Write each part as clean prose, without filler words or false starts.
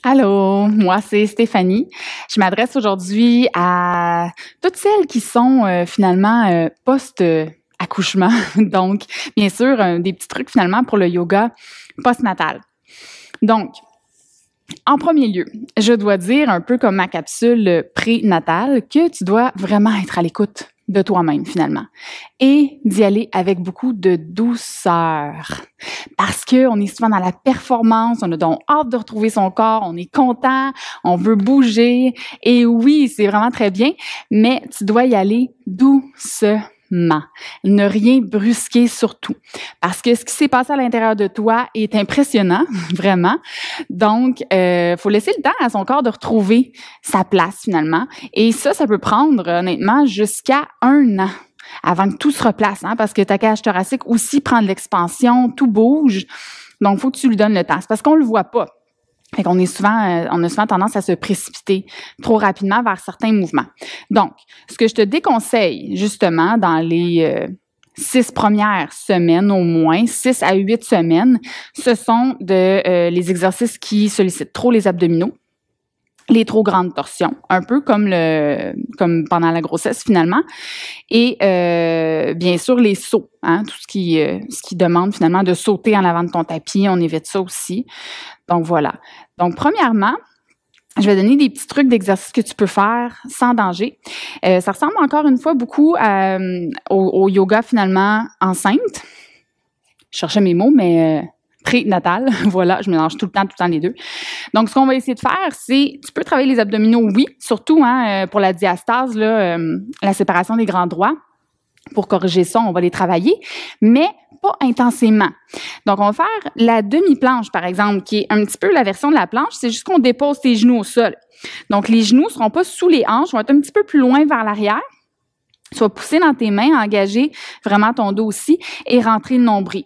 Allô, moi c'est Stéphanie. Je m'adresse aujourd'hui à toutes celles qui sont finalement post-accouchement. Donc, bien sûr, des petits trucs finalement pour le yoga post-natal. Donc, en premier lieu, je dois dire, un peu comme ma capsule prénatale, que tu dois vraiment être à l'écoute de toi-même finalement et d'y aller avec beaucoup de douceur parce que on est souvent dans la performance, on a donc hâte de retrouver son corps, on est content, on veut bouger et oui, c'est vraiment très bien, mais tu dois y aller doucement. Ne rien brusquer surtout. Parce que ce qui s'est passé à l'intérieur de toi est impressionnant, vraiment. Donc, faut laisser le temps à son corps de retrouver sa place finalement. Et ça peut prendre honnêtement jusqu'à 1 an avant que tout se replace, hein, parce que ta cage thoracique aussi prend de l'expansion, tout bouge. Donc, il faut que tu lui donnes le temps. C'est parce qu'on le voit pas. Fait qu'on est souvent, on a souvent tendance à se précipiter trop rapidement vers certains mouvements. Donc, ce que je te déconseille, justement, dans les 6 premières semaines au moins, 6 à 8 semaines, ce sont les exercices qui sollicitent trop les abdominaux, les trop grandes torsions, un peu comme pendant la grossesse finalement, et bien sûr les sauts, hein, tout ce qui demande finalement de sauter en avant de ton tapis, on évite ça aussi. Donc voilà. Donc premièrement, je vais donner des petits trucs d'exercice que tu peux faire sans danger. Ça ressemble encore une fois beaucoup au yoga finalement enceinte. Je cherchais mes mots, mais prénatal, voilà, je mélange tout le temps les deux. Donc, ce qu'on va essayer de faire, c'est, tu peux travailler les abdominaux, oui, surtout pour la diastase, là, la séparation des grands droits. Pour corriger ça, on va les travailler, mais pas intensément. Donc, on va faire la demi-planche, par exemple, qui est un petit peu la version de la planche, c'est juste qu'on dépose tes genoux au sol. Donc, les genoux ne seront pas sous les hanches, vont être un petit peu plus loin vers l'arrière. Tu vas pousser dans tes mains, engager vraiment ton dos aussi et rentrer le nombril.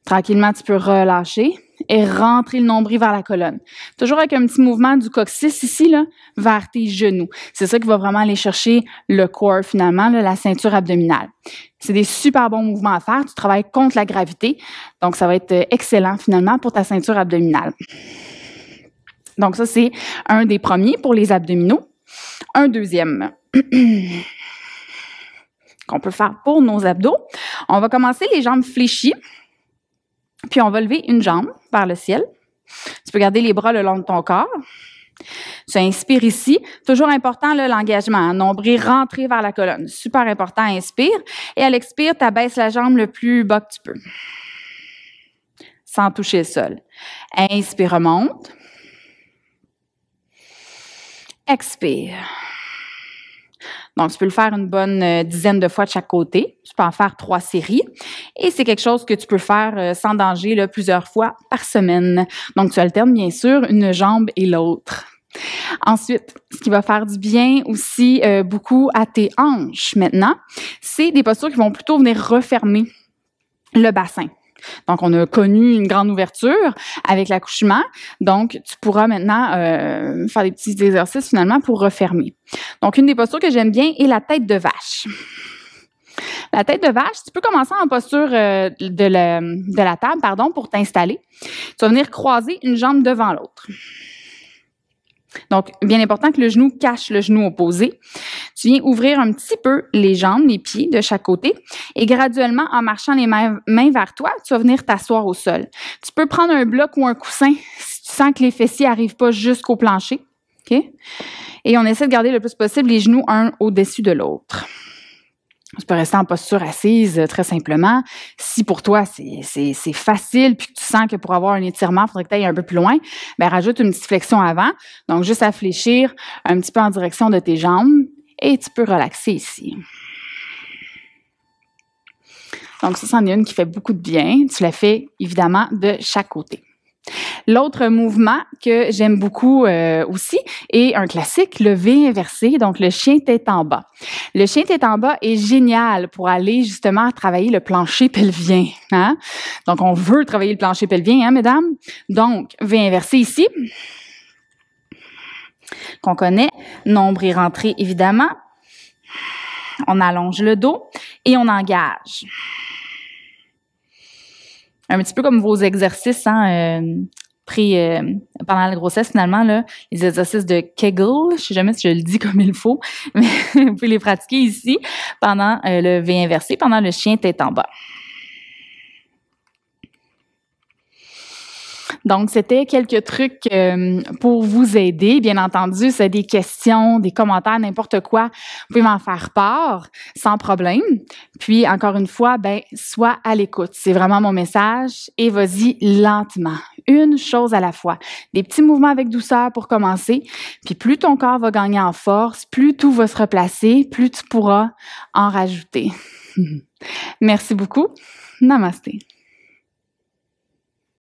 Tranquillement, tu peux relâcher et rentrer le nombril vers la colonne. Toujours avec un petit mouvement du coccyx ici, là, vers tes genoux. C'est ça qui va vraiment aller chercher le core, finalement, là, la ceinture abdominale. C'est des super bons mouvements à faire. Tu travailles contre la gravité. Donc, ça va être excellent, finalement, pour ta ceinture abdominale. Donc, ça, c'est un des premiers pour les abdominaux. Un deuxième qu'on peut faire pour nos abdos. On va commencer les jambes fléchies. Puis, on va lever une jambe vers le ciel. Tu peux garder les bras le long de ton corps. Tu inspires ici. Toujours important, là, l'engagement. Hein? Nombril rentré vers la colonne. Super important, inspire. Et à l'expire, tu abaisses la jambe le plus bas que tu peux. Sans toucher le sol. Inspire, remonte. Expire. Donc, tu peux le faire une bonne dizaine de fois de chaque côté. Tu peux en faire 3 séries. Et c'est quelque chose que tu peux faire sans danger là, plusieurs fois par semaine. Donc, tu alternes bien sûr une jambe et l'autre. Ensuite, ce qui va faire du bien aussi beaucoup à tes hanches maintenant, c'est des postures qui vont plutôt venir refermer le bassin. Donc, on a connu une grande ouverture avec l'accouchement. Donc, tu pourras maintenant faire des petits exercices finalement pour refermer. Donc, une des postures que j'aime bien est la tête de vache. La tête de vache, tu peux commencer en posture de la table, pour t'installer. Tu vas venir croiser une jambe devant l'autre. Donc, bien important que le genou cache le genou opposé. Tu viens ouvrir un petit peu les jambes, les pieds de chaque côté et graduellement, en marchant les mains vers toi, tu vas venir t'asseoir au sol. Tu peux prendre un bloc ou un coussin si tu sens que les fessiers n'arrivent pas jusqu'au plancher. OK? Et on essaie de garder le plus possible les genoux un au-dessus de l'autre. Tu peux rester en posture assise, très simplement. Si pour toi, c'est facile, puis que tu sens que pour avoir un étirement, il faudrait que tu ailles un peu plus loin, bien, rajoute une petite flexion avant. Donc, juste à fléchir un petit peu en direction de tes jambes et tu peux relaxer ici. Donc, ça, c'en est une qui fait beaucoup de bien. Tu la fais, évidemment, de chaque côté. L'autre mouvement que j'aime beaucoup aussi est un classique, le V inversé, donc le chien tête en bas. Le chien tête en bas est génial pour aller justement travailler le plancher pelvien. Hein? Donc, on veut travailler le plancher pelvien, hein, mesdames? Donc, V inversé ici, qu'on connaît, nombril rentré évidemment. On allonge le dos et on engage. Un petit peu comme vos exercices, hein, pendant la grossesse, finalement, là, les exercices de Kegel, je sais jamais si je le dis comme il faut, mais vous pouvez les pratiquer ici pendant le V inversé, pendant le chien tête en bas. Donc, c'était quelques trucs pour vous aider. Bien entendu, si vous avez des questions, des commentaires, n'importe quoi, vous pouvez m'en faire part sans problème. Puis, encore une fois, sois à l'écoute. C'est vraiment mon message et vas-y lentement. Une chose à la fois. Des petits mouvements avec douceur pour commencer. Puis, plus ton corps va gagner en force, plus tout va se replacer, plus tu pourras en rajouter. Merci beaucoup. Namasté.